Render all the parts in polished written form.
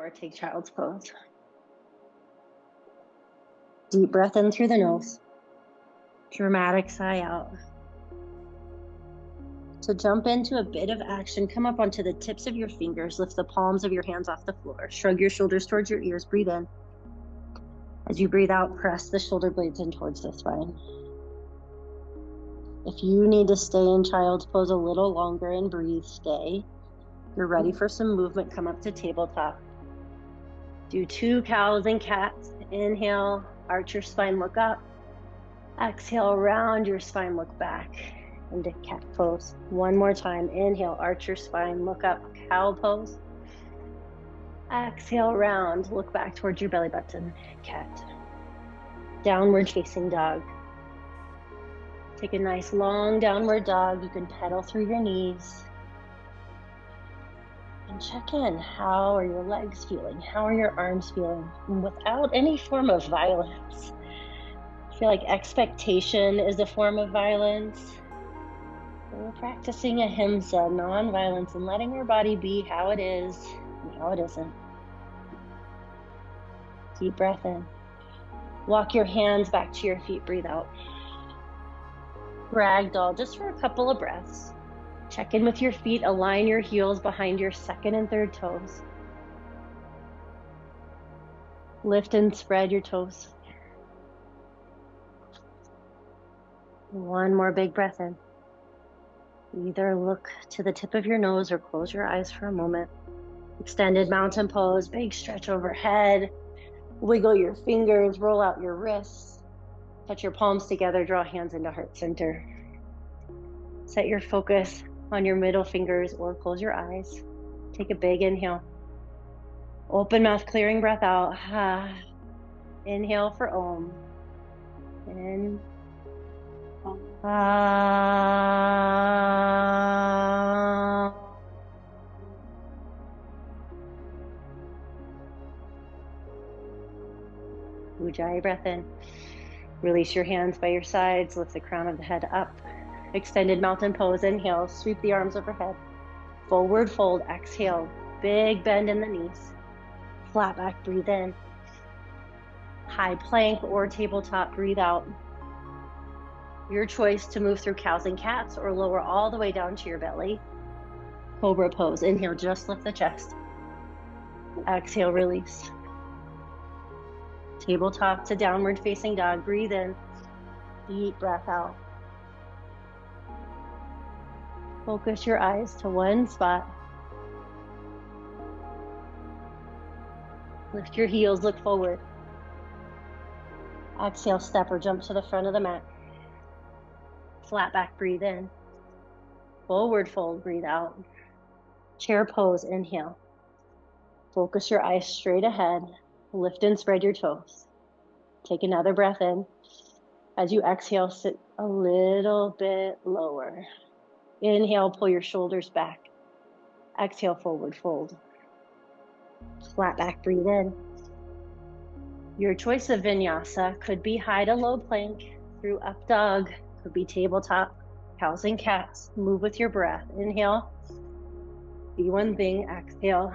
Or take child's pose. Deep breath in through the nose. Dramatic sigh out. To jump into a bit of action, come up onto the tips of your fingers, lift the palms of your hands off the floor, shrug your shoulders towards your ears, breathe in. As you breathe out, press the shoulder blades in towards the spine. If you need to stay in child's pose a little longer and breathe, stay. You're ready for some movement, come up to tabletop. Do 2 cows and cats. Inhale, arch your spine, look up. Exhale, round your spine, look back into cat pose. One more time. Inhale, arch your spine, look up, cow pose. Exhale, round, look back towards your belly button, cat. Downward facing dog. Take a nice long downward dog. You can pedal through your knees. And check in. How are your legs feeling? How are your arms feeling? And without any form of violence. I feel like expectation is a form of violence. We're practicing ahimsa, non-violence, and letting our body be how it is and how it isn't. Deep breath in. Walk your hands back to your feet. Breathe out. Ragdoll, just for a couple of breaths. Check in with your feet. Align your heels behind your second and third toes. Lift and spread your toes. One more big breath in. Either look to the tip of your nose or close your eyes for a moment. Extended mountain pose, big stretch overhead. Wiggle your fingers, roll out your wrists. Touch your palms together, draw hands into heart center. Set your focus on your middle fingers or close your eyes. Take a big inhale. Open mouth, clearing breath out. Inhale for Om. In. Ujjayi, breath in. Release your hands by your sides. Lift the crown of the head up. Extended mountain pose. Inhale, sweep the arms overhead. Forward fold, exhale. Big bend in the knees. Flat back, breathe in. High plank or tabletop, breathe out. Your choice to move through cows and cats or lower all the way down to your belly. Cobra pose. Inhale, just lift the chest. Exhale, release. Tabletop to downward facing dog. Breathe in. Deep breath out. Focus your eyes to one spot. Lift your heels, look forward. Exhale, step or jump to the front of the mat. Flat back, breathe in. Forward fold, breathe out. Chair pose, inhale. Focus your eyes straight ahead. Lift and spread your toes. Take another breath in. As you exhale, sit a little bit lower. Inhale, pull your shoulders back. Exhale, forward fold. Flat back, breathe in. Your choice of vinyasa could be high to low plank, through up dog, could be tabletop, cows and cats. Move with your breath. Inhale, be one thing. Exhale,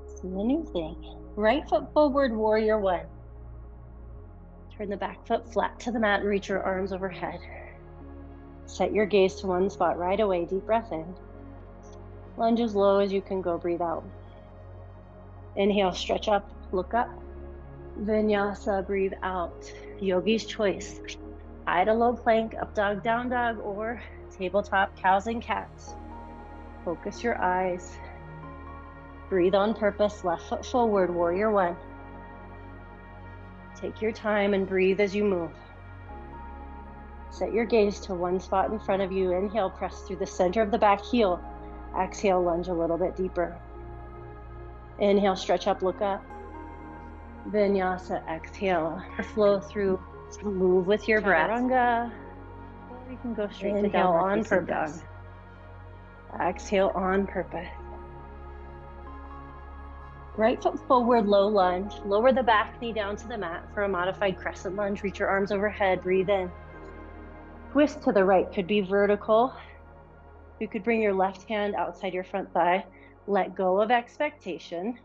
see a new thing. Right foot forward, warrior one. Turn the back foot flat to the mat and reach your arms overhead. Set your gaze to one spot right away. Deep breath in. Lunge as low as you can go. Breathe out. Inhale, stretch up, look up. Vinyasa, breathe out. Yogi's choice. High to low plank, up dog, down dog, or tabletop, cows and cats. Focus your eyes. Breathe on purpose. Left foot forward, warrior one. Take your time and breathe as you move. Set your gaze to one spot in front of you. Inhale, press through the center of the back heel. Exhale, lunge a little bit deeper. Inhale, stretch up, look up. Vinyasa, exhale. Flow through, move with your breath. Chaturanga. Or you can go straight to downward on purpose. Exhale on purpose. Right foot forward, low lunge. Lower the back knee down to the mat for a modified crescent lunge. Reach your arms overhead, breathe in. Twist to the right, could be vertical. You could bring your left hand outside your front thigh. Let go of expectation.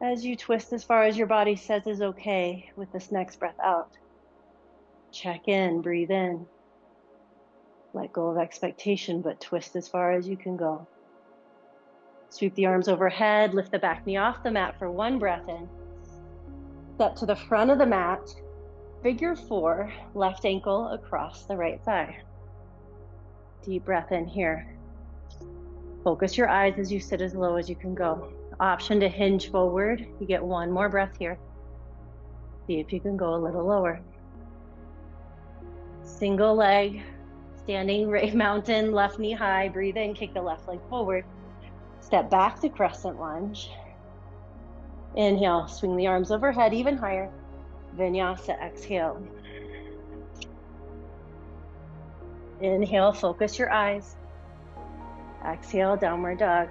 As you twist as far as your body says is okay with this next breath out. Check in, breathe in. Let go of expectation, but twist as far as you can go. Sweep the arms overhead, lift the back knee off the mat for one breath in. Step to the front of the mat, figure 4, left ankle across the right thigh. Deep breath in here. Focus your eyes as you sit as low as you can go. Option to hinge forward. You get one more breath here. See if you can go a little lower. Single leg, standing mountain, left knee high. Breathe in, kick the left leg forward. Step back to crescent lunge. Inhale, swing the arms overhead even higher. Vinyasa, exhale. Inhale, focus your eyes. Exhale, downward dog.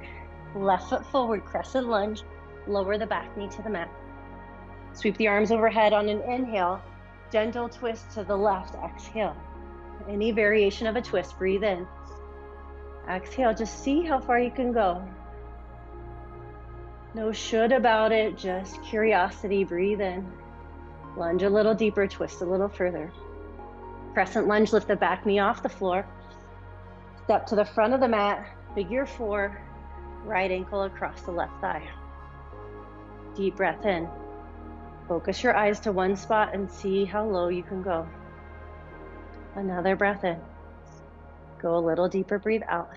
Left foot forward, crescent lunge. Lower the back knee to the mat. Sweep the arms overhead on an inhale. Gentle twist to the left, exhale. Any variation of a twist, breathe in. Exhale, just see how far you can go. No should about it, just curiosity, breathe in. Lunge a little deeper, twist a little further. Crescent lunge, lift the back knee off the floor. Step to the front of the mat, figure 4, right ankle across the left thigh. Deep breath in. Focus your eyes to one spot and see how low you can go. Another breath in. Go a little deeper, breathe out.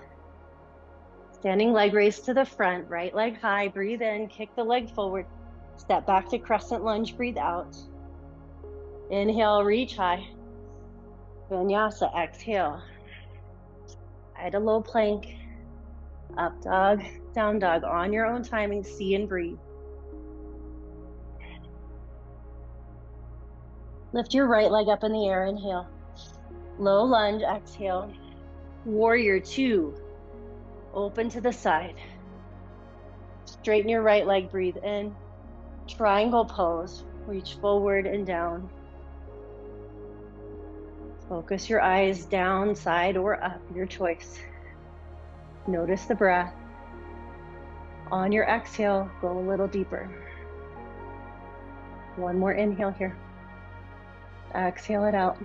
Standing leg raise to the front, right leg high, breathe in, kick the leg forward. Step back to crescent lunge, breathe out. Inhale, reach high. Vinyasa, exhale. Ida low plank, up dog, down dog, on your own timing, see and breathe. Lift your right leg up in the air, inhale. Low lunge, exhale. Warrior 2, open to the side. Straighten your right leg, breathe in. Triangle pose, reach forward and down. Focus your eyes down, side, or up, your choice. Notice the breath. On your exhale, go a little deeper. One more inhale here. Exhale it out.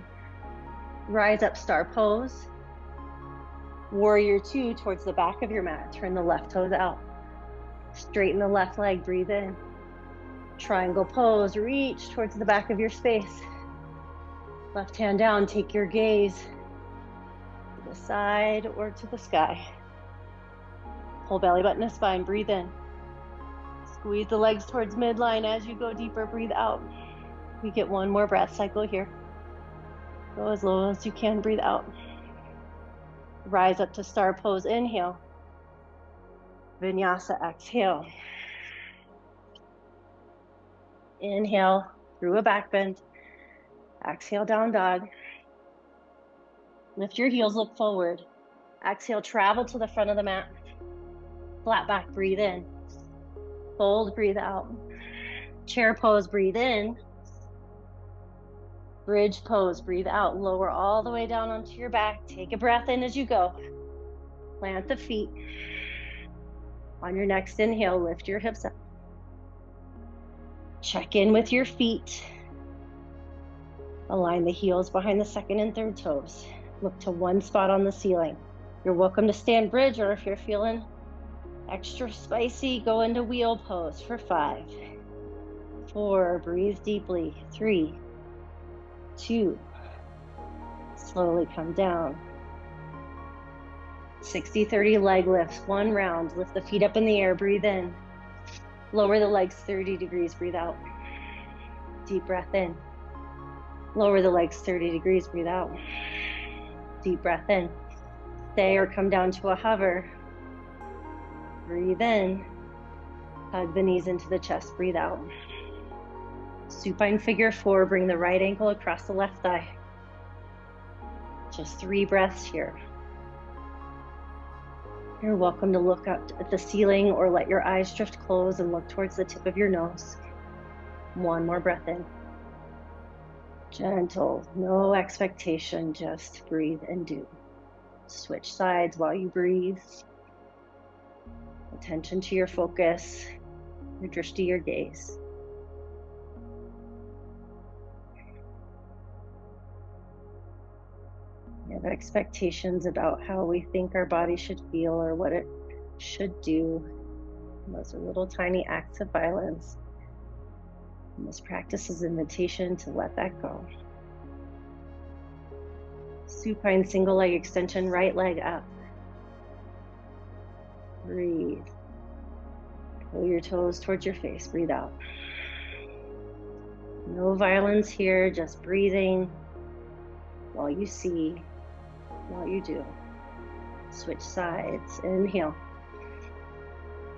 Rise up, star pose. Warrior 2 towards the back of your mat. Turn the left toes out. Straighten the left leg, breathe in. Triangle pose, reach towards the back of your space. Left hand down, take your gaze to the side or to the sky. Pull belly button to spine, breathe in. Squeeze the legs towards midline as you go deeper, breathe out. We get one more breath cycle here. Go as low as you can, breathe out. Rise up to star pose, inhale. Vinyasa, exhale. Inhale through a back bend. Exhale, down dog. Lift your heels, look forward. Exhale, travel to the front of the mat. Flat back, breathe in. Fold, breathe out. Chair pose, breathe in. Bridge pose, breathe out. Lower all the way down onto your back. Take a breath in as you go. Plant the feet. On your next inhale, lift your hips up. Check in with your feet. Align the heels behind the second and third toes. Look to one spot on the ceiling. You're welcome to stand bridge, or if you're feeling extra spicy, go into wheel pose for 5, 4, breathe deeply, 3, 2, slowly come down. 60-30 leg lifts, 1 round. Lift the feet up in the air, breathe in. Lower the legs 30 degrees, breathe out. Deep breath in. Lower the legs 30 degrees, breathe out. Deep breath in. Stay or come down to a hover. Breathe in. Hug the knees into the chest, breathe out. Supine figure 4, bring the right ankle across the left thigh. Just 3 breaths here. You're welcome to look up at the ceiling or let your eyes drift closed and look towards the tip of your nose. 1 more breath in. Gentle, no expectation, just breathe and do. Switch sides while you breathe. Attention to your focus. your drishti, your gaze. We have expectations about how we think our body should feel or what it should do. And those are little tiny acts of violence. And this practice is an invitation to let that go. Supine single leg extension, right leg up. Breathe. Pull your toes towards your face. Breathe out. No violence here, just breathing while you see, while you do. Switch sides. Inhale.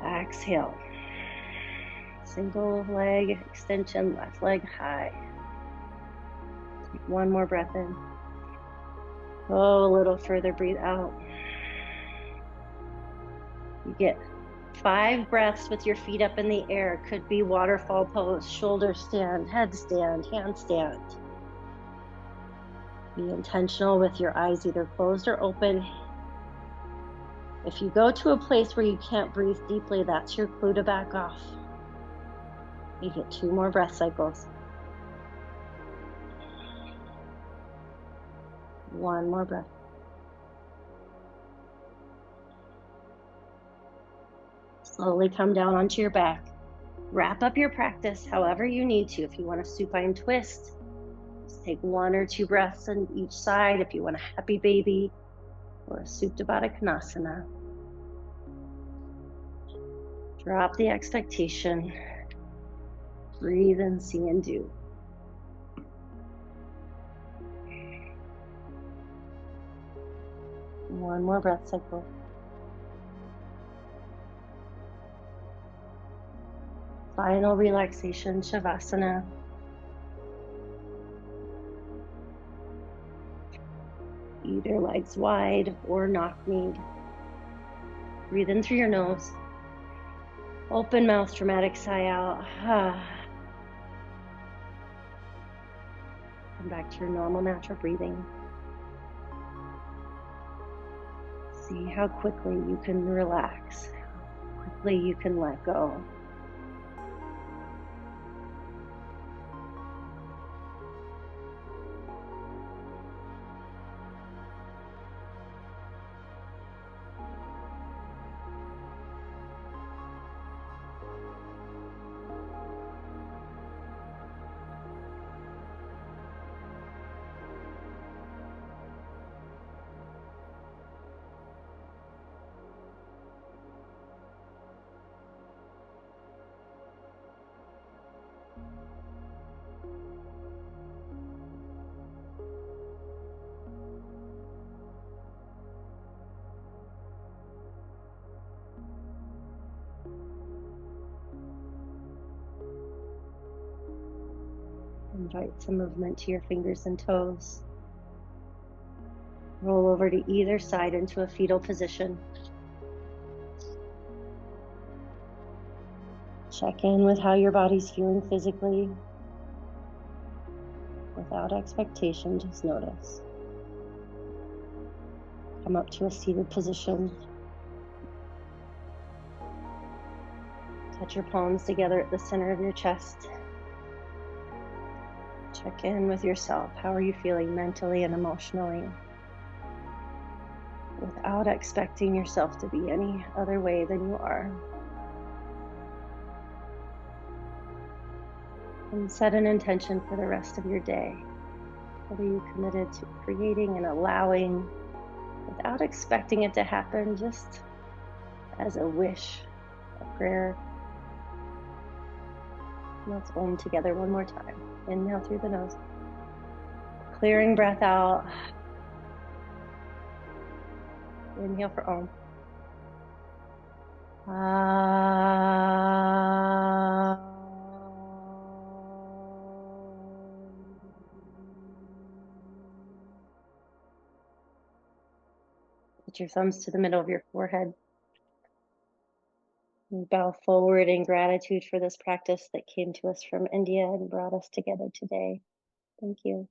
Exhale. Single leg extension, left leg high. Take one more breath in. Go a little further, breathe out. You get 5 breaths with your feet up in the air. Could be waterfall pose, shoulder stand, headstand, handstand. Be intentional with your eyes either closed or open. If you go to a place where you can't breathe deeply, that's your clue to back off. You get 2 more breath cycles. 1 more breath. Slowly come down onto your back. Wrap up your practice however you need to. If you want a supine twist, just take 1 or 2 breaths on each side. If you want a happy baby or a Supta Baddha Konasana, drop the expectation. Breathe and see and do. One more breath cycle. Final relaxation, Shavasana. Either legs wide or knock-kneed. Breathe in through your nose. Open mouth, dramatic sigh out. Come back to your normal, natural breathing. See how quickly you can relax, how quickly you can let go. Invite some movement to your fingers and toes. Roll over to either side into a fetal position. Check in with how your body's feeling physically. Without expectation, just notice. Come up to a seated position. Touch your palms together at the center of your chest. Check in with yourself. How are you feeling mentally and emotionally? Without expecting yourself to be any other way than you are. And set an intention for the rest of your day. What are you committed to creating and allowing without expecting it to happen, just as a wish, a prayer? Let's Om together one more time. Inhale through the nose. Clearing breath out. Inhale for Om. Put your thumbs to the middle of your forehead. We bow forward in gratitude for this practice that came to us from India and brought us together today. Thank you.